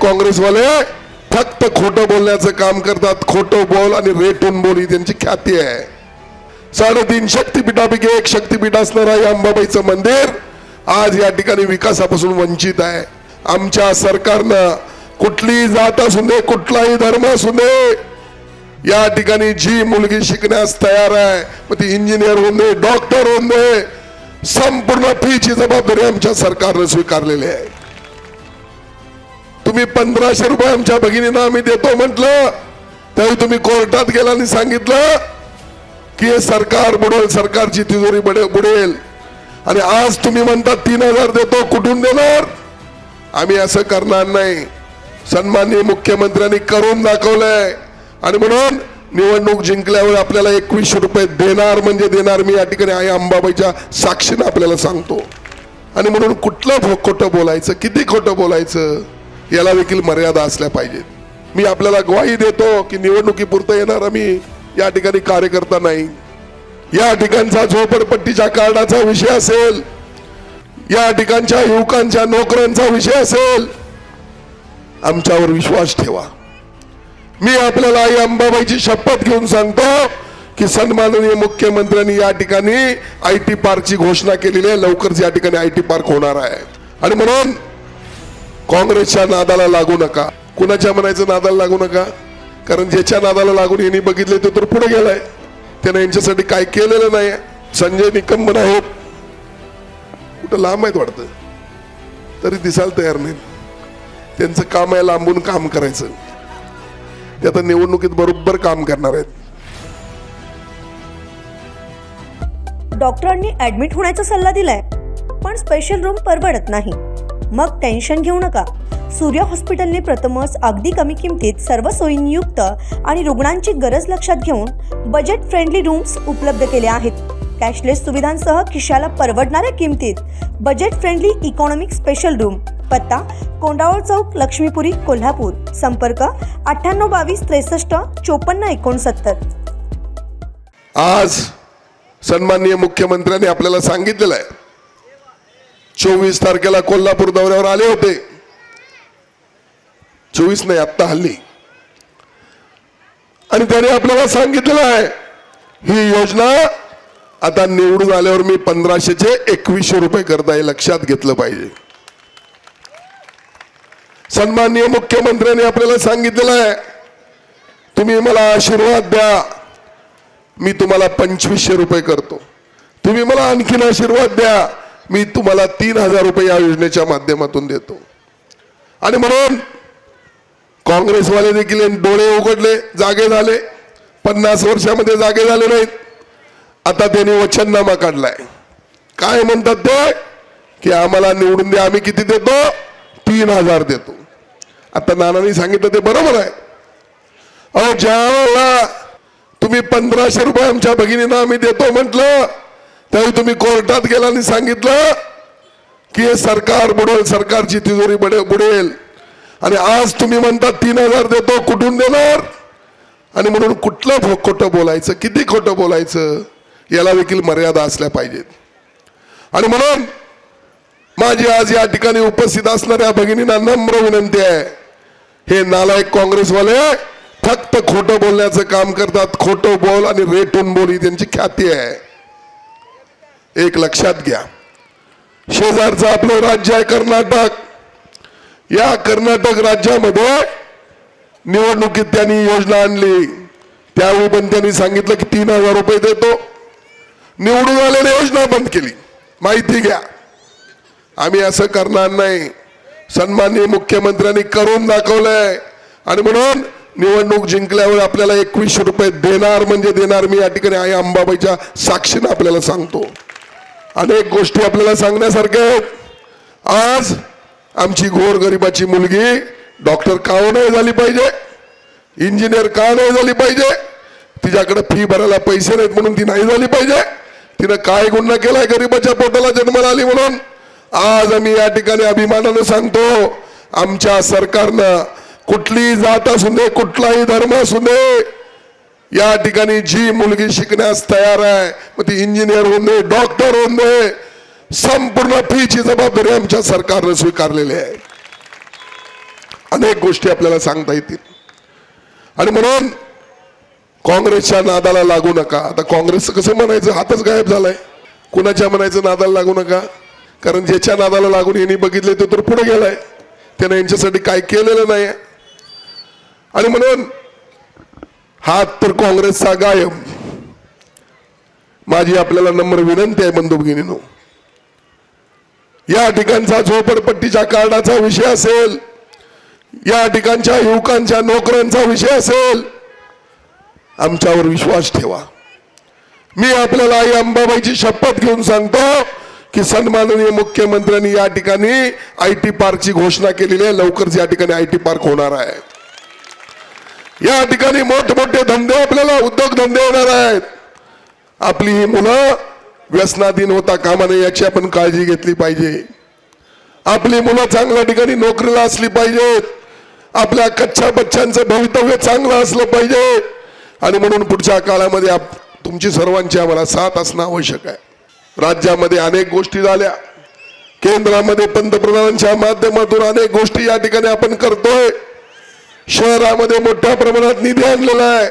काँग्रेसवाले फक्त खोटं बोलण्याचं काम करतात. खोटं बोल आणि रेटून बोल ही त्यांची ख्याती आहे. 3.5 शक्तिपीठापैकी एक शक्तिपीठ असणारा या अंबाबाईचं मंदिर आज या ठिकाणी विकासापासून वंचित आहे. आमच्या सरकारनं कुठलीही जात असू दे, कुठलाही धर्म असू दे, या ठिकाणी जी मुलगी शिकण्यास तयार आहे, मग ती इंजिनियर होऊन दे, डॉक्टर होऊन दे, संपूर्ण फीची जबाबदारी आमच्या सरकारनं स्वीकारलेली आहे. तुम्ही 1500 रुपये आमच्या भगिनींना आम्ही देतो म्हटलं, त्यावेळी तुम्ही कोर्टात गेला आणि सांगितलं की हे सरकार बुडेल, सरकारची तिजोरी बुडेल. आणि आज तुम्ही म्हणतात 3000 देतो. कुठून देणार? आम्ही असं करणार नाही. सन्माननीय मुख्यमंत्र्यांनी करून दाखवलंय आणि म्हणून निवडणूक जिंकल्यावर आपल्याला 2100 रुपये देणार म्हणजे देणार. मी या ठिकाणी आई अंबाबाईच्या साक्षीनं आपल्याला सांगतो. आणि म्हणून कुठलं खोटं बोलायचं, किती खोटं बोलायचं, याला देखील मर्यादा असल्या पाहिजेत. मी आपल्याला ग्वाही देतो की निवडणुकीपुरतं येणार आम्ही या ठिकाणी कार्यकर्ता नाही. या ठिकाणचा झोपडपट्टीच्या कार्डाचा विषय असेल, या ठिकाणच्या युवकांच्या नोकऱ्यांचा विषय असेल, आमच्यावर विश्वास ठेवा. मी आपल्याला आई अंबाबाईची शपथ घेऊन सांगतो की सन्माननीय मुख्यमंत्र्यांनी या ठिकाणी IT पार्कची घोषणा केलेली आहे. लवकरच या ठिकाणी IT पार्क होणार आहे. आणि म्हणून काँग्रेसच्या नादाला लागू नका. कुणाच्या म्हणायचं नादाला लागू नका, कारण ज्याच्या नादाला लागून यांनी बघितले तो तर पुढे गेलाय. त्याने यांच्यासाठी काय केलेलं नाही. संजय निकम आहेत, कुठं लांब आहेत वाटतं, तरी दिसायला तयार नाही. त्यांचं काम आहे लांबून काम करायचं. ते आता निवडणुकीत बरोबर काम करणार आहेत. डॉक्टरांनी ऍडमिट होण्याचा सल्ला दिलाय, पण स्पेशल रूम परवडत नाही. मग टेन्शन घेऊ नका. सूर्या हॉस्पिटलने प्रथमच अगदी कमी किमतीत सर्व सोयींयुक्त आणि रुग्णांची गरज लक्षात घेऊन बजेट फ्रेंडली रूम्स उपलब्ध केले आहेत. कॅशलेस सुविधांसह खिशाला परवडणाऱ्या किमतीत budget friendly economic special room. पत्ता कोंडावळ चौक, लक्ष्मीपुरी, कोल्हापूर. संपर्क 9822 63 54 69. आज सन्माननीय मुख्यमंत्र्यांनी आपल्याला सांगितलेलं आहे. 24 तारखेला कोल्हापूर दौऱ्यावर आले होते. 24 नाही, आत्ता हल्ली. आणि त्याने आपल्याला सांगितलेलं आहे ही योजना आता निवडून आल्यावर मी 1500चे 2100 रुपये करता येईल. लक्षात घेतलं पाहिजे. सन्माननीय मुख्यमंत्र्यांनी आपल्याला सांगितलेलं आहे तुम्ही मला आशीर्वाद द्या, मी तुम्हाला 2500 रुपये करतो. तुम्ही मला आणखीन आशीर्वाद द्या, मी तुम्हाला 3000 रुपये या योजनेच्या माध्यमातून देतो. आणि म्हणून काँग्रेसवाले देखील डोळे उघडले, जागे झाले. 50 वर्षामध्ये जागे झाले नाहीत. आता त्यांनी वचननामा काढलाय. काय म्हणतात ते की आम्हाला निवडून द्या, आम्ही किती देतो? 3000 देतो. आता नानांनी सांगितलं ते बरोबर आहे. अहो, ज्यावेळेला तुम्ही 1500 रुपये आमच्या भगिनींना आम्ही देतो म्हटलं, त्यावेळी तुम्ही कोर्टात गेला आणि सांगितलं की हे सरकार बुडेल, सरकारची तिजोरी बुडेल. आणि आज तुम्ही म्हणतात 3000 देतो. कुठून देणार? आणि म्हणून कुठलं खोटं बोलायचं, किती खोटं बोलायचं, याला देखील मर्यादा असल्या पाहिजेत. आणि म्हणून माझी आज या ठिकाणी उपस्थित असणाऱ्या भगिनींना नम्र विनंती आहे, हे नालायक काँग्रेसवाले फक्त खोटं बोलण्याचं काम करतात. खोटं बोल आणि रेटून बोल ही त्यांची ख्याती आहे. एक लक्षात घ्या, शेजारचं आपलं राज्य आहे कर्नाटक. या कर्नाटक राज्यामध्ये निवडणुकीत त्यांनी योजना आणली. त्यावेळी पण त्यांनी सांगितलं की 3000 रुपये देतो. निवडून आलेली योजना बंद केली. माहिती घ्या. आम्ही असं करणार नाही. सन्माननीय मुख्यमंत्र्यांनी करून दाखवलंय आणि म्हणून निवडणूक जिंकल्यावर आपल्याला 2100 रुपये देणार म्हणजे देणार. मी या ठिकाणी आई अंबाबाईच्या साक्षीनं आपल्याला सांगतो. अनेक गोष्टी आपल्याला सांगण्यासारख्या आहेत. आज आमची गोरगरिबाची मुलगी डॉक्टर का नाही झाली पाहिजे, इंजिनियर का नाही झाली पाहिजे, तिच्याकडे फी भरायला पैसे नाहीत म्हणून ती नाही झाली पाहिजे, तिनं काय गुन्हा केलाय गरिबाच्या पोटाला जन्माला आली म्हणून. आज आम्ही या ठिकाणी अभिमानानं सांगतो आमच्या सरकारनं कुठलीही जात असू दे, कुठलाही धर्म असू दे, या ठिकाणी जी मुलगी शिकण्यास तयार आहे, मग ती इंजिनियर होऊन दे, डॉक्टर होऊन दे, संपूर्ण फीची जबाबदारी आमच्या सरकारने स्वीकारलेली आहे. अनेक गोष्टी आपल्याला सांगता येतील. आणि म्हणून काँग्रेसच्या नादाला लागू नका. आता काँग्रेसचं कसं म्हणायचं, हातच गायब झालाय. कुणाच्या म्हणायचं नादाला लागू नका, कारण ज्याच्या नादाला लागून यांनी बघितले तो तर पुढे गेलाय, त्याने यांच्यासाठी काय केलेलं नाही. आणि म्हणून हात तर काँग्रेसचा गायब. माझी आपल्याला नम्र विनंती आहे बंधू भगिनींनो, या ठिकाणचा झोपडपट्टीच्या कार्डाचा विषय असेल, या ठिकाणच्या युवकांच्या नोकऱ्यांचा विषय असेल, आमच्यावर विश्वास ठेवा. मी आपल्याला आई अंबाबाईची शपथ घेऊन सांगतो की सन्माननीय मुख्यमंत्र्यांनी या ठिकाणी IT पार्कची घोषणा केलेली आहे. लवकरच या ठिकाणी IT पार्क होणार आहे. या ठिकाणी मोठमोठे धंदे, आपल्याला उद्योगधंदे होणार आहेत. आपली ही मुलं व्यसनाधीन होता कामा नये याची आपण काळजी घेतली पाहिजे. आपली मुलं चांगल्या ठिकाणी नोकरीला असली पाहिजेत. आपल्या कच्च्या बच्चांचं भवितव्य चांगलं असलं पाहिजे. आणि म्हणून पुढच्या काळामध्ये तुमची सर्वांची आम्हाला साथ असणं आवश्यक आहे. राज्यामध्ये अनेक गोष्टी झाल्या, केंद्रामध्ये पंतप्रधानांच्या माध्यमातून अनेक गोष्टी या ठिकाणी आपण करतोय. शहरामध्ये मोठ्या प्रमाणात निधी आणलेला आहे.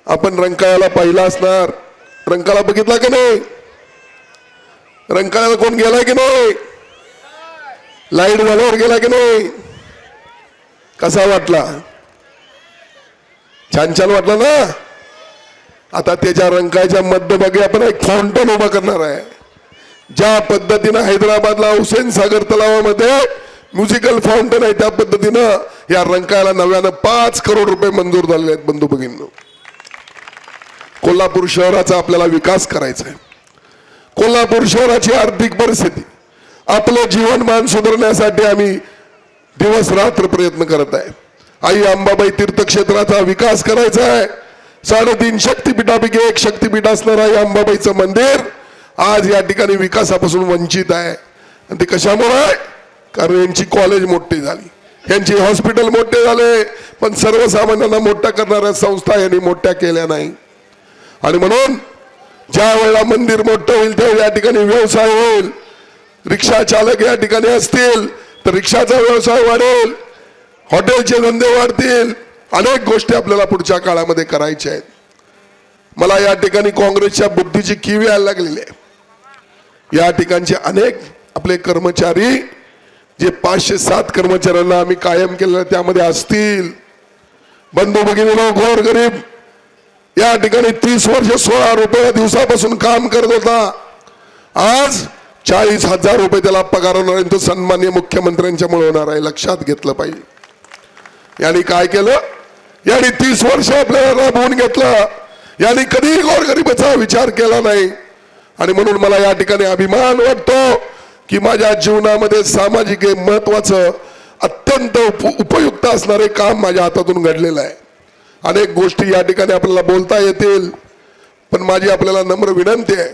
आपण रंकाळ्याला पाहिला असणार, रंकाळा बघितला की नाही? रंकाळ्याला कोण गेला की नाही? लाईट झाल्यावर गेला की नाही? कसा वाटला? छान छान वाटलं ना? आता त्याच्या रंकाळ्याच्या मध्यभागी आपण एक फाउंटन उभा करणार आहे. ज्या पद्धतीनं हैदराबादला हुसेन सागर तलावामध्ये म्युझिकल फाउंटन आहे, त्या पद्धतीनं या रंकाळ्याला नव्यानं 5 करोड रुपये मंजूर झालेले आहेत. बंधू भगिनींनो, कोल्हापूर शहराचा आपल्याला विकास करायचा आहे. कोल्हापूर शहराची आर्थिक परिस्थिती, आपलं जीवनमान सुधारण्यासाठी आम्ही दिवस रात्र प्रयत्न करत आहे. आई अंबाबाई तीर्थक्षेत्राचा विकास करायचा आहे. 3.5 शक्तिपीठापैकी एक शक्तिपीठ असणार आहे अंबाबाईचं मंदिर आज या ठिकाणी विकासापासून वंचित आहे. आणि ते कशामुळे? कारण यांची कॉलेज मोठी झाली, यांची हॉस्पिटल मोठे झाले, पण सर्वसामान्यांना मोठ्या करणाऱ्या संस्था यांनी मोठ्या केल्या नाही. आणि म्हणून ज्या वेळेला मंदिर मोठं होईल त्यावेळी या ठिकाणी व्यवसाय होईल. रिक्षा चालक या ठिकाणी असतील तर रिक्षाचा व्यवसाय वाढेल, हॉटेलचे धंदे वाढतील. अनेक गोष्टी आपल्याला पुढच्या काळामध्ये करायच्या आहेत. मला या ठिकाणी काँग्रेसच्या बुद्धीची कीव यायला लागलेली आहे. या ठिकाणचे अनेक आपले कर्मचारी, जे 507 कर्मचाऱ्यांना आम्ही कायम केलेलं त्यामध्ये असतील. बंधू भगिनींनो, गोरगरीब या ठिकाणी 30 वर्ष 16 रुपये दिवसापासून काम करत होता, आज 40,000 रुपये त्याला पगार होणार आहे. तो सन्माननीय मुख्यमंत्र्यांच्यामुळे होणार आहे. लक्षात घेतलं पाहिजे. यांनी काय केलं? यांनी 30 वर्ष आपल्याला राबवून घेतलं. यांनी कधीही गोरगरिबाचा विचार केला नाही. आणि म्हणून मला या ठिकाणी अभिमान वाटतो की माझ्या जीवनामध्ये सामाजिक महत्वाचं अत्यंत उपयुक्त असणारे काम माझ्या हातातून घडलेलं आहे. अनेक गोष्टी या ठिकाणी आपल्याला बोलता येतील, पण माझी आपल्याला नम्र विनंती आहे,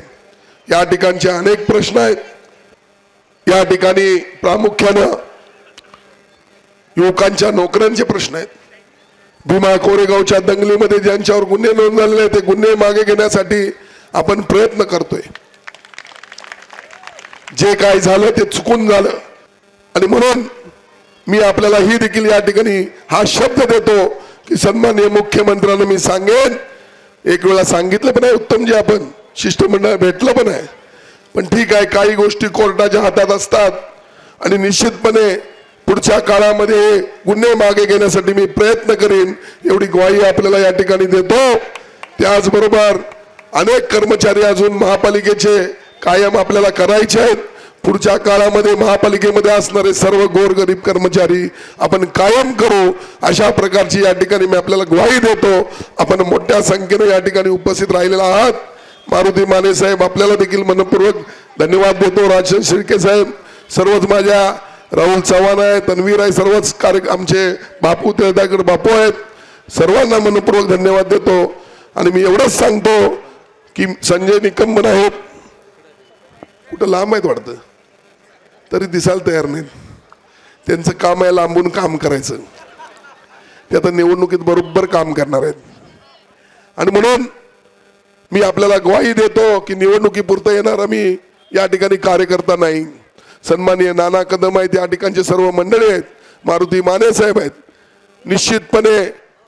या ठिकाणचे अनेक प्रश्न आहेत. या ठिकाणी प्रामुख्यानं युवकांच्या नोकऱ्यांचे प्रश्न आहेत. भीमा कोरेगावच्या दंगलीमध्ये ज्यांच्यावर गुन्हे नोंद झालेले आहेत ते गुन्हे मागे घेण्यासाठी आपण प्रयत्न करतोय. जे काय झालं ते चुकून झालं. आणि म्हणून मी आपल्याला ही देखील या ठिकाणी हा शब्द देतो की सन्माननीय मुख्यमंत्र्यांना मी सांगेन, एक वेळा सांगितलं पण आहे उत्तमजी, आपण शिष्टमंडळ भेटलं पण आहे, पण ठीक आहे, काही गोष्टी कोर्टाच्या हातात असतात आणि निश्चितपणे पुढच्या काळामध्ये गुन्हे मागे घेण्यासाठी मी प्रयत्न करीन, एवढी ग्वाही आपल्याला या ठिकाणी देतो. त्याचबरोबर अनेक कर्मचारी अजून महापालिकेचे कायम आपल्याला करायचे आहेत. पुढच्या काळामध्ये महापालिकेमध्ये असणारे सर्व गोरगरीब कर्मचारी आपण कायम करू, अशा प्रकारची या ठिकाणी मी आपल्याला ग्वाही देतो. आपण मोठ्या संख्येने या ठिकाणी उपस्थित राहिलेला आहात. मारुती माने साहेब आपल्याला देखील मनपूर्वक धन्यवाद देतो. राजन शिर्के साहेब, सर्वच माझ्या राहुल चव्हाण आहे, तन्वीर आहे, सर्वच आमचे बापू तेदागड बापू आहेत, सर्वांना मनपूर्वक धन्यवाद देतो. आणि मी एवढंच सांगतो की संजय निकम आहेत, कुठं लांब आहेत वाटतं, तरी दिसायला तयार नाहीत. त्यांचं काम आहे लांबून काम करायचं. ते आता निवडणुकीत बरोबर काम करणार आहेत. आणि म्हणून मी आपल्याला ग्वाही देतो की निवडणुकीपुरतं येणार आम्ही या ठिकाणी कार्यकर्ता नाही. सन्माननीय नाना कदम आहेत, या ठिकाणचे सर्व मंडळी आहेत, मारुती माने साहेब आहेत. निश्चितपणे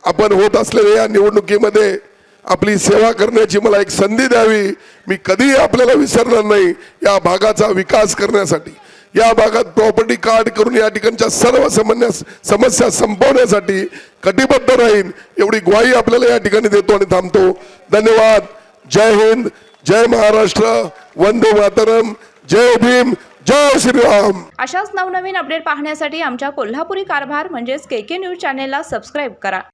आपण होत असलेल्या या निवडणुकीमध्ये आपली सेवा करण्याची मला एक संधी द्यावी. मी कधीही आपल्याला विसरणार नाही. या भागाचा विकास करण्यासाठी, या भागात प्रॉपर्टी कार्ड करून या ठिकाणच्या सर्व समस्या संपवण्यासाठी कटिबद्ध राहीन एवढी ग्वाही आपल्याला या ठिकाणी देतो आणि थांबतो. धन्यवाद. जय हिंद, जय महाराष्ट्र, वंदे मातरम, जय भीम, जय श्रीराम. अशाच नवनवीन अपडेट पाहण्यासाठी आमच्या कोल्हापुरी कारभार म्हणजेच KK न्यूज चॅनेलला सबस्क्राईब करा.